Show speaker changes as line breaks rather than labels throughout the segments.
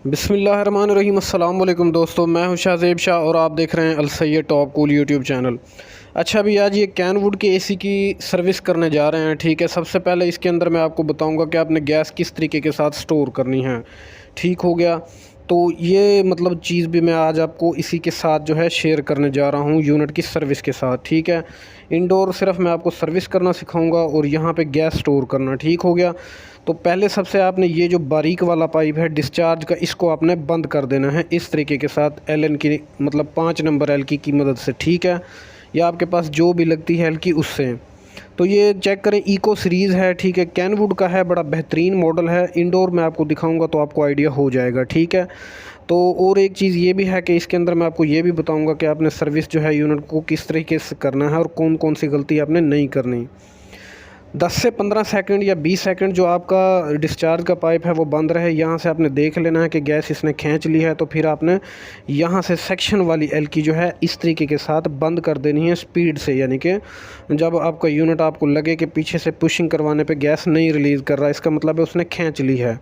बिस्मिल्लाहिर्रहमानिर्रहीम। अस्सलाम वालेकुम दोस्तों, मैं हूं शाहज़ेब शाह और आप देख रहे हैं Al Syed top cool YouTube channel. अच्छा, अभी आज ये कैनवुड के एसी की सर्विस करने जा रहे हैं। ठीक है, सबसे पहले इसके अंदर मैं आपको बताऊंगा कि आपने गैस किस तरीके के साथ स्टोर करनी है। ठीक हो गया, तो ये मतलब चीज़ भी मैं आज आपको इसी के साथ जो है शेयर करने जा रहा हूँ, यूनिट की सर्विस के साथ। ठीक है, इंडोर सिर्फ मैं आपको सर्विस करना सिखाऊंगा और यहाँ पे गैस स्टोर करना। ठीक हो गया, तो पहले सबसे आपने ये जो बारीक वाला पाइप है डिस्चार्ज का, इसको आपने बंद कर देना है इस तरीके के साथ एलन की, मतलब 5 नंबर एल की मदद से। ठीक है, या आपके पास जो भी लगती है एल की उससे। तो ये चेक करें, इको सीरीज़ है। ठीक है, कैनवुड का है, बड़ा बेहतरीन मॉडल है। इंडोर में आपको दिखाऊंगा तो आपको आइडिया हो जाएगा। ठीक है, तो और एक चीज़ ये भी है कि इसके अंदर मैं आपको ये भी बताऊंगा कि आपने सर्विस जो है यूनिट को किस तरीके से करना है और कौन कौन सी गलती आपने नहीं करनी। 10 से 15 सेकंड या 20 सेकंड जो आपका डिस्चार्ज का पाइप है वो बंद रहे, यहाँ से आपने देख लेना है कि गैस इसने खींच ली है। तो फिर आपने यहाँ से सेक्शन वाली एल की जो है इस तरीके के साथ बंद कर देनी है स्पीड से, यानी कि जब आपका यूनिट आपको लगे कि पीछे से पुशिंग करवाने पे गैस नहीं रिलीज़ कर रहा, इसका मतलब है उसने खींच ली है,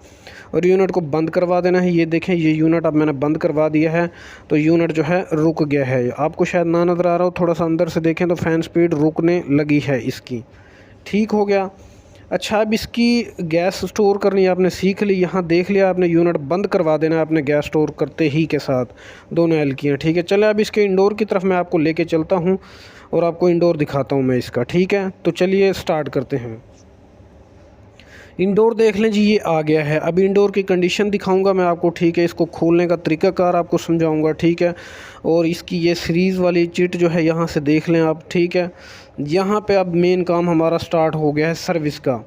और यूनिट को बंद करवा देना है। ये देखें, ये यूनिट अब मैंने बंद करवा दिया है, तो यूनिट जो है रुक गया है। आपको शायद ना नज़र आ रहा हो, थोड़ा सा अंदर से देखें तो फ़ैन स्पीड रुकने लगी है इसकी। ठीक हो गया। अच्छा, अब इसकी गैस स्टोर करनी आपने सीख ली। यहाँ देख लिया आपने, यूनिट बंद करवा देना है आपने गैस स्टोर करते ही के साथ, दोनों एलकियाँ। ठीक है, चले अब इसके इंडोर की तरफ मैं आपको लेके चलता हूँ और आपको इंडोर दिखाता हूँ मैं इसका। ठीक है, तो चलिए स्टार्ट करते हैं। इंडोर देख लें जी, ये आ गया है। अब इंडोर की कंडीशन दिखाऊंगा मैं आपको। ठीक है, इसको खोलने का तरीक़ाकार आपको समझाऊंगा। ठीक है, और इसकी ये सीरीज़ वाली चिट जो है यहाँ से देख लें आप। ठीक है, यहाँ पे अब मेन काम हमारा स्टार्ट हो गया है सर्विस का।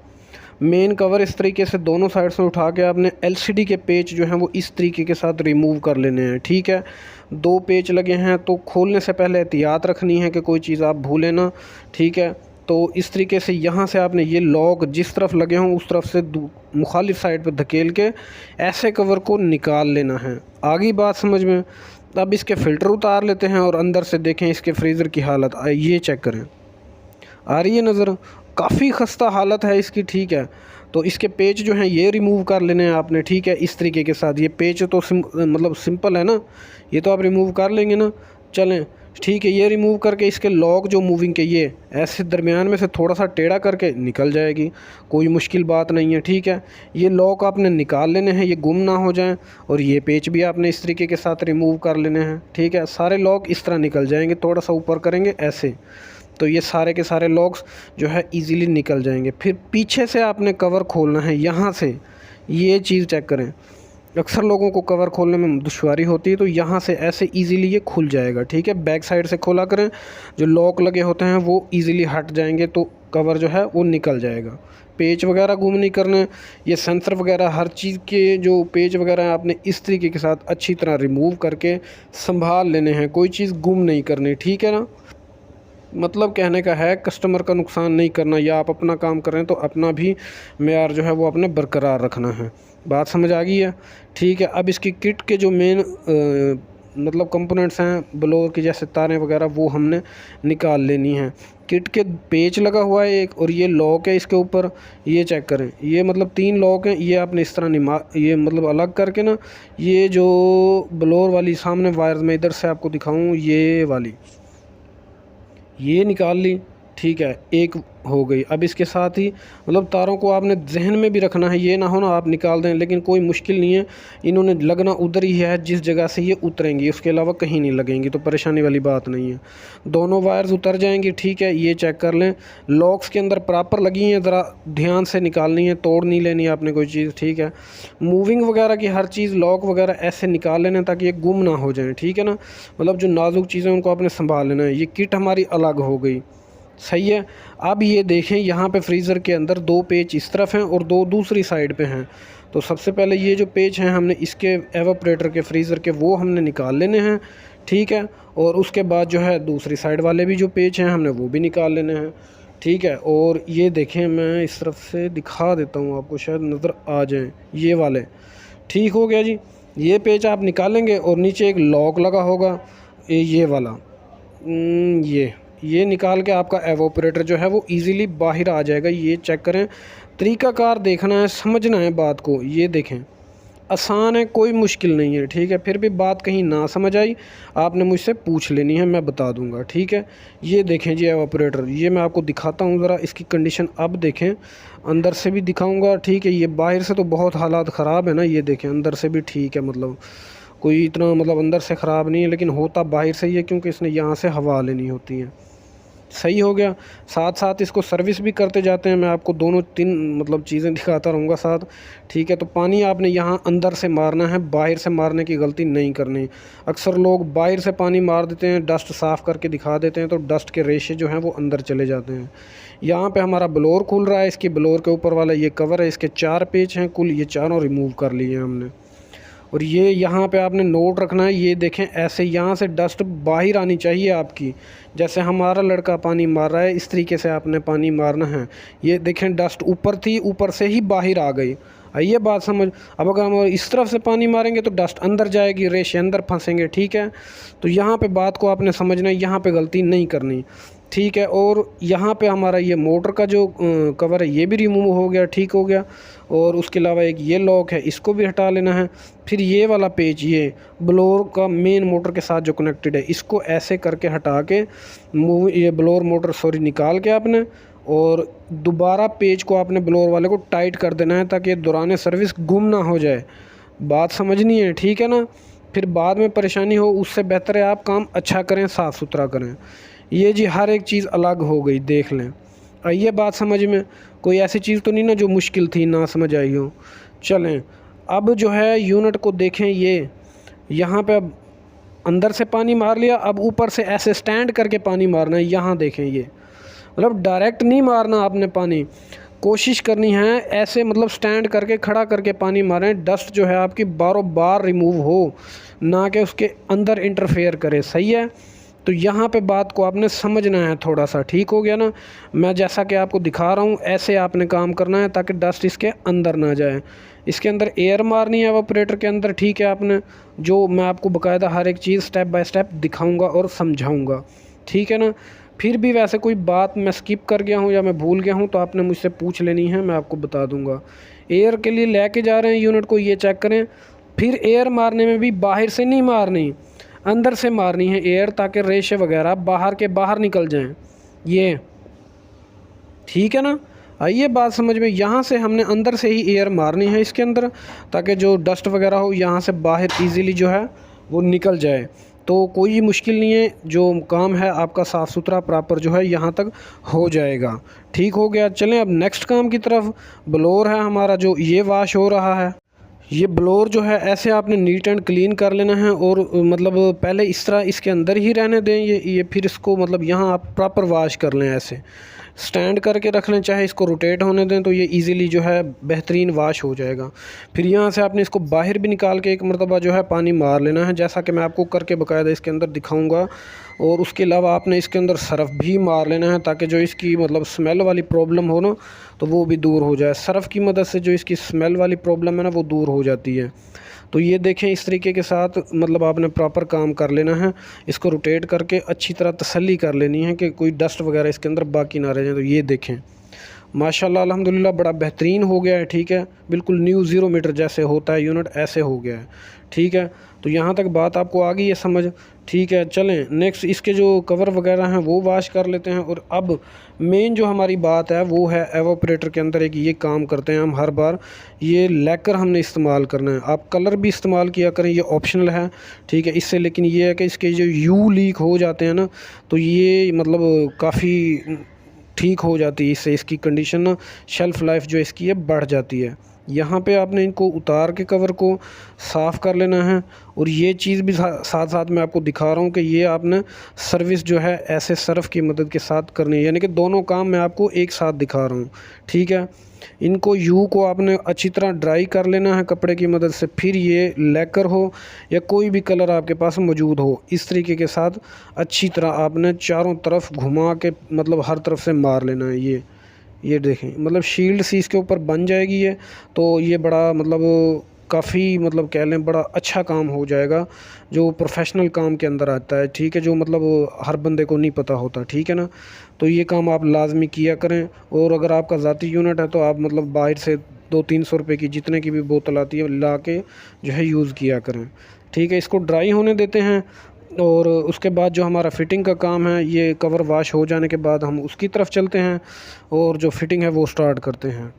मेन कवर इस तरीके से दोनों साइड से उठा के आपने एलसीडी के पेच जो हैं वो इस तरीके के साथ रिमूव कर लेने हैं। ठीक है, 2 पेच लगे हैं, तो खोलने से पहले एहतियात रखनी है कि कोई चीज़ आप भूलें ना। ठीक है, तो इस तरीके से यहाँ से आपने ये लॉक जिस तरफ लगे हों उस तरफ से मुखालिफ साइड पर धकेल के ऐसे कवर को निकाल लेना है। आगे बात समझ में। अब इसके फ़िल्टर उतार लेते हैं और अंदर से देखें इसके फ्रीज़र की हालत। ये चेक करें, आ रही है नज़र, काफ़ी खस्ता हालत है इसकी। ठीक है, तो इसके पेच जो हैं ये रिमूव कर लेने हैं आपने। ठीक है, इस तरीके के साथ ये पेच तो मतलब सिंपल है ना, ये तो आप रिमूव कर लेंगे ना। चलें, ठीक है, ये रिमूव करके इसके लॉक जो मूविंग के ये ऐसे दरमियान में से थोड़ा सा टेढ़ा करके निकल जाएगी, कोई मुश्किल बात नहीं है। ठीक है, ये लॉक आपने निकाल लेने हैं, ये गुम ना हो जाएं, और ये पेच भी आपने इस तरीके के साथ रिमूव कर लेने हैं। ठीक है, सारे लॉक इस तरह निकल जाएंगे, थोड़ा सा ऊपर करेंगे ऐसे, तो ये सारे के सारे लॉक्स जो है इजीली निकल जाएंगे। फिर पीछे से आपने कवर खोलना है यहाँ से। ये चीज़ चेक करें, अक्सर लोगों को कवर खोलने में दुश्वारी होती है, तो यहाँ से ऐसे इजीली ये खुल जाएगा। ठीक है, बैक साइड से खोला करें, जो लॉक लगे होते हैं वो इजीली हट जाएंगे, तो कवर जो है वो निकल जाएगा। पेच वगैरह गुम नहीं करने, ये सेंसर वगैरह हर चीज़ के जो पेच वगैरह हैं आपने इस तरीके के साथ अच्छी तरह रिमूव करके संभाल लेने हैं, कोई चीज़ गुम नहीं करनी। ठीक है ना, मतलब कहने का है कस्टमर का नुकसान नहीं करना, या आप अपना काम कर रहे हैं तो अपना भी मेयार जो है वो अपने बरकरार रखना है। बात समझ आ गई है। ठीक है, अब इसकी किट के जो मेन मतलब कंपोनेंट्स हैं ब्लोअर की, जैसे तारें वगैरह, वो हमने निकाल लेनी है। किट के पेच लगा हुआ है एक, और ये लॉक है इसके ऊपर। ये चेक करें, ये मतलब 3 लॉक हैं, ये आपने इस तरह ये मतलब अलग करके ना, ये जो ब्लोअर वाली सामने वायर में इधर से आपको दिखाऊँ, ये वाली ये निकाल ली। ठीक है, एक हो गई। अब इसके साथ ही मतलब तारों को आपने जहन में भी रखना है, ये ना हो ना आप निकाल दें, लेकिन कोई मुश्किल नहीं है, इन्होंने लगना उधर ही है जिस जगह से ये उतरेंगी, उसके अलावा कहीं नहीं लगेंगी, तो परेशानी वाली बात नहीं है। दोनों वायर्स उतर जाएंगी। ठीक है, ये चेक कर लें, लॉक्स के अंदर प्रॉपर लगी हैं, ज़रा ध्यान से निकालनी है, तोड़ नहीं लेनी है आपने कोई चीज़। ठीक है, मूविंग वगैरह की हर चीज़, लॉक वगैरह ऐसे निकाल लेना ताकि ये गुम ना हो जाए। ठीक है ना, मतलब जो नाजुक चीज़ें उनको आपने संभाल लेना है। ये किट हमारी अलग हो गई, सही है। अब ये देखें, यहाँ पे फ्रीज़र के अंदर 2 पेच इस तरफ हैं और 2 दूसरी साइड पे हैं। तो सबसे पहले ये जो पेच हैं हमने इसके एवापोरेटर के फ्रीज़र के वो हमने निकाल लेने हैं। ठीक है, और उसके बाद जो है दूसरी साइड वाले भी जो पेच हैं हमने वो भी निकाल लेने हैं। ठीक है, और ये देखें, मैं इस तरफ से दिखा देता हूँ आपको, शायद नज़र आ जाए ये वाले। ठीक हो गया जी, ये पेच आप निकालेंगे और नीचे एक लॉक लगा होगा, ये वाला, ये निकाल के आपका एवोपरेटर जो है वो इजीली बाहर आ जाएगा। ये चेक करें, तरीक़ाकार देखना है, समझना है बात को। ये देखें, आसान है, कोई मुश्किल नहीं है, ठीक है। फिर भी बात कहीं ना समझ आई, आपने मुझसे पूछ लेनी है, मैं बता दूंगा, ठीक है। ये देखें जी एवापोरेटर, ये मैं आपको दिखाता हूँ ज़रा इसकी कंडीशन। अब देखें, अंदर से भी दिखाऊंगा, ठीक है। ये बाहर से तो बहुत हालात ख़राब है ना, ये देखें अंदर से भी ठीक है, मतलब कोई इतना मतलब अंदर से ख़राब नहीं है, लेकिन होता बाहर से ही है क्योंकि इसने यहाँ से हवा लेनी होती है। सही हो गया। साथ साथ इसको सर्विस भी करते जाते हैं, मैं आपको दोनों तीन मतलब चीज़ें दिखाता रहूँगा साथ, ठीक है। तो पानी आपने यहाँ अंदर से मारना है, बाहर से मारने की गलती नहीं करनी। अक्सर लोग बाहर से पानी मार देते हैं, डस्ट साफ़ करके दिखा देते हैं, तो डस्ट के रेशे जो हैं वो अंदर चले जाते हैं। यहाँ पे हमारा ब्लोर खुल रहा है, इसकी ब्लोर के ऊपर वाला ये कवर है, इसके 4 पेच हैं कुल, ये चारों रिमूव कर लिए हैं हमने। और ये यहाँ पे आपने नोट रखना है, ये देखें ऐसे यहाँ से डस्ट बाहर आनी चाहिए आपकी, जैसे हमारा लड़का पानी मार रहा है इस तरीके से आपने पानी मारना है। ये देखें डस्ट ऊपर थी, ऊपर से ही बाहर आ गई, आइए बात समझ। अब अगर हम इस तरफ से पानी मारेंगे तो डस्ट अंदर जाएगी, रेशे अंदर फंसेंगे, ठीक है। तो यहाँ पे बात को आपने समझना है, यहाँ पे गलती नहीं करनी, ठीक है। और यहाँ पे हमारा ये मोटर का जो कवर है ये भी रिमूव हो गया, ठीक हो गया। और उसके अलावा एक ये लॉक है, इसको भी हटा लेना है। फिर ये वाला पेज, ये ब्लोअर का मेन मोटर के साथ जो कनेक्टेड है, इसको ऐसे करके हटा के ये ब्लोअर मोटर निकाल के आपने, और दोबारा पेज को आपने ब्लोअर वाले को टाइट कर देना है ताकि दौरान सर्विस गुम ना हो जाए। बात समझनी है, ठीक है ना। फिर बाद में परेशानी हो, उससे बेहतर है आप काम अच्छा करें, साफ़ सुथरा करें। ये जी हर एक चीज़ अलग हो गई, देख लें। आइए बात समझ में, कोई ऐसी चीज़ तो नहीं ना जो मुश्किल थी ना समझ आई हो। चलें अब जो है यूनिट को देखें, ये यहाँ पे अब अंदर से पानी मार लिया, अब ऊपर से ऐसे स्टैंड करके पानी मारना है। यहाँ देखें, ये मतलब डायरेक्ट नहीं मारना आपने पानी, कोशिश करनी है ऐसे मतलब स्टैंड करके खड़ा करके पानी मारें, डस्ट जो है आपकी बारों बार रिमूव हो, ना कि उसके अंदर इंटरफेयर करे, सही है। तो यहाँ पे बात को आपने समझना है थोड़ा सा, ठीक हो गया ना। मैं जैसा कि आपको दिखा रहा हूँ ऐसे आपने काम करना है ताकि डस्ट इसके अंदर ना जाए। इसके अंदर एयर मारनी है एवापोरेटर के अंदर, ठीक है। आपने जो मैं आपको बाकायदा हर एक चीज़ स्टेप बाय स्टेप दिखाऊंगा और समझाऊंगा, ठीक है ना। फिर भी वैसे कोई बात मैं स्किप कर गया हूँ या मैं भूल गया हूँ तो आपने मुझसे पूछ लेनी है, मैं आपको बता दूंगा। एयर के लिए लेके जा रहे हैं यूनिट को, ये चेक करें। फिर एयर मारने में भी बाहर से नहीं मारनी, अंदर से मारनी है एयर, ताकि रेशे वगैरह बाहर के बाहर निकल जाएं, ये ठीक है ना। आइए बात समझ में, यहाँ से हमने अंदर से ही एयर मारनी है इसके अंदर, ताकि जो डस्ट वगैरह हो यहाँ से बाहर इजीली जो है वो निकल जाए। तो कोई मुश्किल नहीं है, जो काम है आपका साफ़ सुथरा प्रॉपर जो है यहाँ तक हो जाएगा, ठीक हो गया। चलें अब नेक्स्ट काम की तरफ। ब्लोअर है हमारा जो ये वॉश हो रहा है, ये ब्लोअर जो है ऐसे आपने नीट एंड क्लीन कर लेना है, और मतलब पहले इस तरह इसके अंदर ही रहने दें ये फिर इसको मतलब यहाँ आप प्रॉपर वॉश कर लें, ऐसे स्टैंड करके रख लें, चाहे इसको रोटेट होने दें तो ये इजीली जो है बेहतरीन वॉश हो जाएगा। फिर यहाँ से आपने इसको बाहर भी निकाल के एक मरतबा जो है पानी मार लेना है, जैसा कि मैं आपको करके बाकायदा इसके अंदर दिखाऊँगा। और उसके अलावा आपने इसके अंदर सर्फ़ भी मार लेना है ताकि जो इसकी मतलब स्मेल वाली प्रॉब्लम हो ना तो वो भी दूर हो जाए। सर्फ़ की मदद से जो इसकी स्मेल वाली प्रॉब्लम है ना वो दूर हो जाती है। तो ये देखें इस तरीके के साथ मतलब आपने प्रॉपर काम कर लेना है, इसको रोटेट करके अच्छी तरह तसल्ली कर लेनी है कि कोई डस्ट वगैरह इसके अंदर बाकी ना रह जाए। तो ये देखें माशाल्लाह अल्हम्दुलिल्लाह बड़ा बेहतरीन हो गया है, ठीक है। बिल्कुल न्यू 0 मीटर जैसे होता है यूनिट, ऐसे हो गया है, ठीक है। तो यहाँ तक बात आपको आ गई है समझ, ठीक है। चलें नेक्स्ट इसके जो कवर वगैरह हैं वो वॉश कर लेते हैं। और अब मेन जो हमारी बात है वो है एवापोरेटर के अंदर एक ये काम करते हैं हम हर बार, ये लैकर हमने इस्तेमाल करना है। आप कलर भी इस्तेमाल किया करें, ये ऑप्शनल है, ठीक है। इससे लेकिन ये है कि इसके जो यू लीक हो जाते हैं ना तो ये मतलब काफ़ी ठीक हो जाती है, इससे इसकी कंडीशन ना शेल्फ़ लाइफ जो इसकी है बढ़ जाती है। यहाँ पे आपने इनको उतार के कवर को साफ़ कर लेना है। और ये चीज़ भी साथ साथ मैं आपको दिखा रहा हूँ कि ये आपने सर्विस जो है ऐसे सर्फ़ की मदद के साथ करनी है, यानी कि दोनों काम मैं आपको एक साथ दिखा रहा हूँ, ठीक है। इनको यू को आपने अच्छी तरह ड्राई कर लेना है कपड़े की मदद से। फिर ये लैकर हो या कोई भी कलर आपके पास मौजूद हो, इस तरीके के साथ अच्छी तरह आपने चारों तरफ घुमा के मतलब हर तरफ से मार लेना है। ये देखें मतलब शील्ड सी इसके ऊपर बन जाएगी ये, तो ये बड़ा मतलब काफ़ी मतलब कह लें बड़ा अच्छा काम हो जाएगा, जो प्रोफेशनल काम के अंदर आता है, ठीक है, जो मतलब हर बंदे को नहीं पता होता, ठीक है ना। तो ये काम आप लाजमी किया करें। और अगर आपका ज़ाती यूनिट है तो आप मतलब बाहर से 200-300 रुपये की जितने की भी बोतल आती है ला के जो है यूज़ किया करें, ठीक है। इसको ड्राई होने देते हैं और उसके बाद जो हमारा फ़िटिंग का काम है, ये कवर वाश हो जाने के बाद हम उसकी तरफ चलते हैं और जो फ़िटिंग है वो स्टार्ट करते हैं,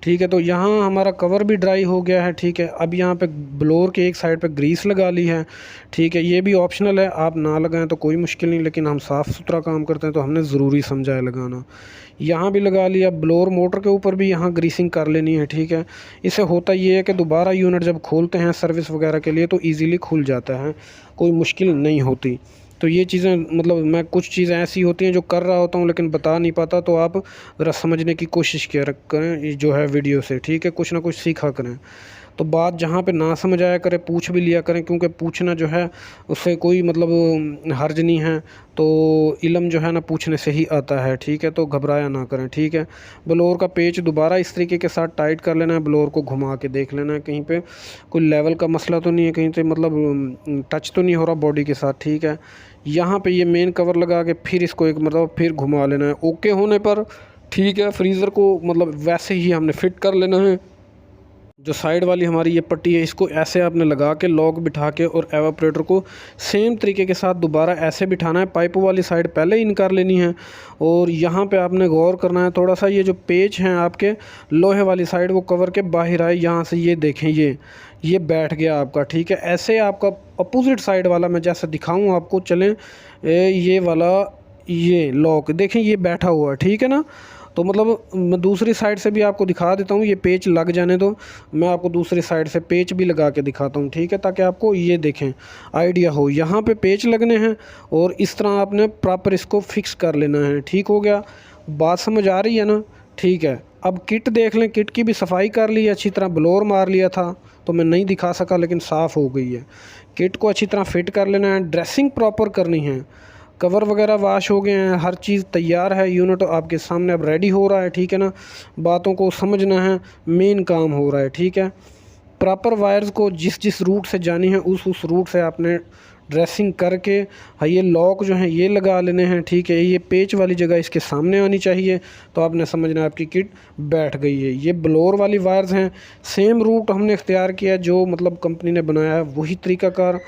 ठीक है। तो यहाँ हमारा कवर भी ड्राई हो गया है, ठीक है। अब यहाँ पे ब्लोअर के एक साइड पे ग्रीस लगा ली है, ठीक है। ये भी ऑप्शनल है, आप ना लगाएं तो कोई मुश्किल नहीं, लेकिन हम साफ़ सुथरा काम करते हैं तो हमने ज़रूरी समझा है लगाना। यहाँ भी लगा लिया। ब्लोअर मोटर के ऊपर भी यहाँ ग्रीसिंग कर लेनी है, ठीक है। इससे होता ये है कि दोबारा यूनिट जब खोलते हैं सर्विस वगैरह के लिए तो ईज़िली खुल जाता है, कोई मुश्किल नहीं होती। तो ये चीज़ें मतलब मैं कुछ चीज़ें ऐसी होती हैं जो कर रहा होता हूँ लेकिन बता नहीं पाता, तो आप ज़रा समझने की कोशिश किया करें जो है वीडियो से, ठीक है। कुछ ना कुछ सीखा करें। तो बात जहाँ पे ना समझ आया करें पूछ भी लिया करें, क्योंकि पूछना जो है उससे कोई मतलब हर्ज नहीं है। तो इल्म जो है ना पूछने से ही आता है, ठीक है। तो घबराया ना करें, ठीक है। ब्लोअर का पेच दोबारा इस तरीके के साथ टाइट कर लेना है, ब्लोअर को घुमा के देख लेना है कहीं पे कोई लेवल का मसला तो नहीं है, कहीं से मतलब टच तो नहीं हो रहा बॉडी के साथ, ठीक है। यहाँ पे ये मेन कवर लगा के फिर इसको एक मतलब फिर घुमा लेना है। ओके होने पर ठीक है, फ्रीज़र को मतलब वैसे ही हमने फिट कर लेना है। जो साइड वाली हमारी ये पट्टी है इसको ऐसे आपने लगा के लॉक बिठा के और एवापोरेटर को सेम तरीके के साथ दोबारा ऐसे बिठाना है। पाइप वाली साइड पहले इन कर लेनी है और यहाँ पे आपने गौर करना है थोड़ा सा, ये जो पेच हैं आपके लोहे वाली साइड वो कवर के बाहर आए, यहाँ से ये देखें ये बैठ गया आपका, ठीक है। ऐसे आपका अपोजिट साइड वाला मैं जैसे दिखाऊँ आपको, चलें ये वाला ये लॉक देखें ये बैठा हुआ है, ठीक है ना। तो मतलब मैं दूसरी साइड से भी आपको दिखा देता हूँ, ये पेच लग जाने दो, मैं आपको दूसरी साइड से पेच भी लगा के दिखाता हूँ, ठीक है, ताकि आपको ये देखें आइडिया हो। यहाँ पे पेच लगने हैं और इस तरह आपने प्रॉपर इसको फिक्स कर लेना है, ठीक हो गया। बात समझ आ रही है ना, ठीक है। अब किट देख लें, किट की भी सफाई कर ली, अच्छी तरह ब्लोअर मार लिया था तो मैं नहीं दिखा सका लेकिन साफ़ हो गई है। किट को अच्छी तरह फिट कर लेना है, ड्रेसिंग प्रॉपर करनी है, कवर वगैरह वाश हो गए हैं, हर चीज़ तैयार है, यूनिट आपके सामने अब रेडी हो रहा है, ठीक है ना। बातों को समझना है, मेन काम हो रहा है, ठीक है। प्रॉपर वायर्स को जिस जिस रूट से जानी है उस रूट से आपने ड्रेसिंग करके ये लॉक जो है ये लगा लेने हैं, ठीक है। ये पेच वाली जगह इसके सामने आनी चाहिए, तो आपने समझना है आपकी किट बैठ गई है। ये ब्लोअर वाली वायर्स हैं, सेम रूट हमने इख्तियार किया जो मतलब कंपनी ने बनाया है वही तरीक़ाकार,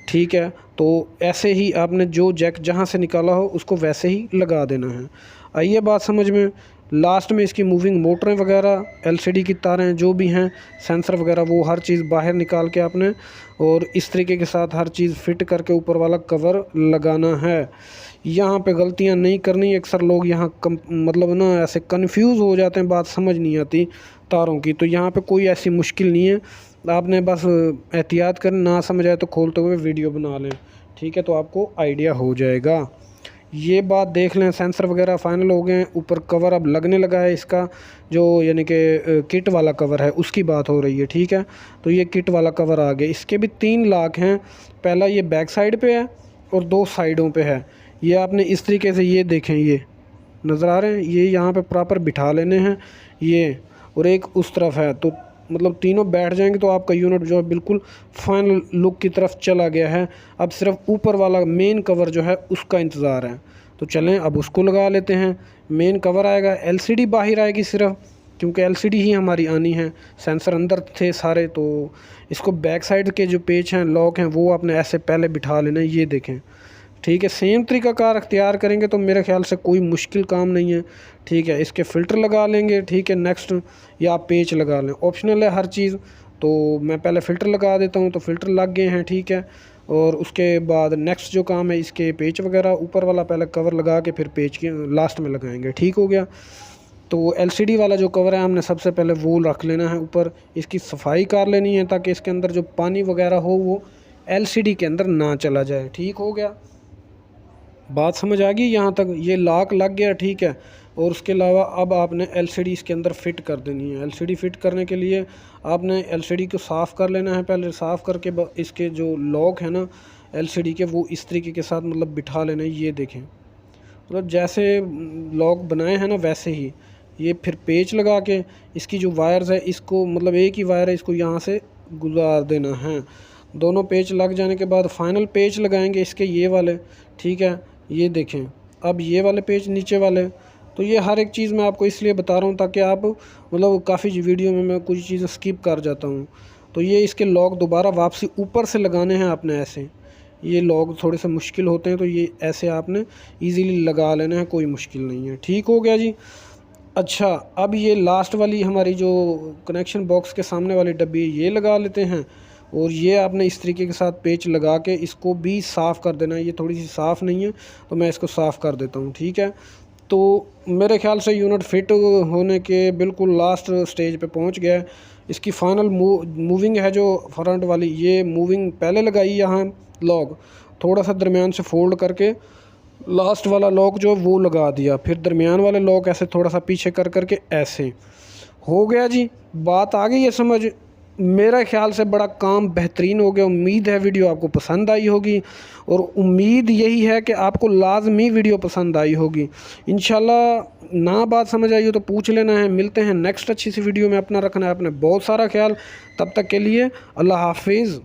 ठीक है। तो ऐसे ही आपने जो जैक जहाँ से निकाला हो उसको वैसे ही लगा देना है। आइए बात समझ में। लास्ट में इसकी मूविंग मोटरें वगैरह, एलसीडी की तारें जो भी हैं, सेंसर वगैरह, वो हर चीज़ बाहर निकाल के आपने और इस तरीके के साथ हर चीज़ फिट करके ऊपर वाला कवर लगाना है। यहाँ पे गलतियाँ नहीं करनी। अक्सर लोग यहाँ मतलब ना ऐसे कंफ्यूज हो जाते हैं, बात समझ नहीं आती तारों की। तो यहाँ पे कोई ऐसी मुश्किल नहीं है, आपने बस एहतियात कर, ना समझ आए तो खोलते हुए वीडियो बना लें, ठीक है। तो आपको आइडिया हो जाएगा। ये बात देख लें, सेंसर वगैरह फाइनल हो गए हैं, ऊपर कवर अब लगने लगा है इसका, जो यानी कि किट वाला कवर है उसकी बात हो रही है, ठीक है। तो ये किट वाला कवर आ गया। इसके भी 3 लाख हैं, पहला ये बैक साइड पे है और 2 साइडों पे है। ये आपने इस तरीके से ये देखें, ये नज़र आ रहे हैं, ये यहाँ पे प्रॉपर बिठा लेने हैं ये, और एक उस तरफ है, तो मतलब तीनों बैठ जाएंगे तो आपका यूनिट जो है बिल्कुल फाइनल लुक की तरफ चला गया है। अब सिर्फ ऊपर वाला मेन कवर जो है उसका इंतज़ार है, तो चलें अब उसको लगा लेते हैं। मेन कवर आएगा, एलसीडी बाहर आएगी सिर्फ, क्योंकि एलसीडी ही हमारी आनी है, सेंसर अंदर थे सारे। तो इसको बैक साइड के जो पेच हैं, लॉक हैं, वो आपने ऐसे पहले बिठा लेना है, ये देखें, ठीक है। सेम तरीक़ाकार अख्तियार करेंगे तो मेरे ख्याल से कोई मुश्किल काम नहीं है, ठीक है। इसके फ़िल्टर लगा लेंगे, ठीक है, नेक्स्ट, या आप पेच लगा लें, ऑप्शनल है हर चीज़। तो मैं पहले फ़िल्टर लगा देता हूँ, तो फ़िल्टर लग गए हैं, ठीक है। और उसके बाद नेक्स्ट जो काम है इसके पेच वगैरह, ऊपर वाला पहले कवर लगा के फिर पेच के लास्ट में लगाएंगे, ठीक हो गया। तो एलसीडी वाला जो कवर है हमने सबसे पहले वो रख लेना है ऊपर, इसकी सफाई कर लेनी है ताकि इसके अंदर जो पानी वगैरह हो वो एलसीडी के अंदर ना चला जाए, ठीक हो गया। बात समझ आ गई यहाँ तक, ये लॉक लग गया, ठीक है। और उसके अलावा अब आपने एलसीडी इसके अंदर फ़िट कर देनी है। एलसीडी फ़िट करने के लिए आपने एलसीडी को साफ़ कर लेना है, पहले साफ़ करके इसके जो लॉक है ना एलसीडी के, वो इस तरीके के साथ मतलब बिठा लेना है, ये देखें, मतलब जैसे लॉक बनाए हैं ना वैसे ही। ये फिर पेच लगा के इसकी जो वायर्स है इसको, मतलब एक ही वायर है, इसको यहाँ से गुजार देना है। दोनों पेच लग जाने के बाद फाइनल पेच लगाएंगे इसके ये वाले, ठीक है। ये देखें, अब ये वाले पेच नीचे वाले तो ये हर एक चीज़ मैं आपको इसलिए बता रहा हूँ ताकि आप मतलब काफ़ी वीडियो में मैं कुछ चीज़ें स्किप कर जाता हूँ। तो ये इसके लॉक दोबारा वापसी ऊपर से लगाने हैं आपने ऐसे, ये लॉक थोड़े से मुश्किल होते हैं तो ये ऐसे आपने इजीली लगा लेना है, कोई मुश्किल नहीं है। ठीक हो गया जी। अच्छा, अब ये लास्ट वाली हमारी जो कनेक्शन बॉक्स के सामने वाली डब्बी ये लगा लेते हैं, और ये आपने इस तरीके के साथ पेच लगा के इसको भी साफ़ कर देना है। ये थोड़ी सी साफ़ नहीं है तो मैं इसको साफ़ कर देता हूँ। ठीक है, तो मेरे ख्याल से यूनिट फिट होने के बिल्कुल लास्ट स्टेज पे पहुँच गया है। इसकी फाइनल मूविंग है जो फ्रंट वाली, ये मूविंग पहले लगाई यहाँ लॉक, थोड़ा सा दरमियान से फोल्ड करके लास्ट वाला लॉक जो वो लगा दिया, फिर दरमियान वाले लॉक ऐसे थोड़ा सा पीछे कर करके ऐसे हो गया जी। बात आ गई है समझ। मेरा ख्याल से बड़ा काम बेहतरीन हो गया। उम्मीद है वीडियो आपको पसंद आई होगी, और उम्मीद यही है कि आपको लाजमी वीडियो पसंद आई होगी। इंशाल्लाह ना बात समझ आई हो तो पूछ लेना है। मिलते हैं नेक्स्ट अच्छी सी वीडियो में। अपना रखना है अपने बहुत सारा ख्याल। तब तक के लिए अल्लाह हाफिज़।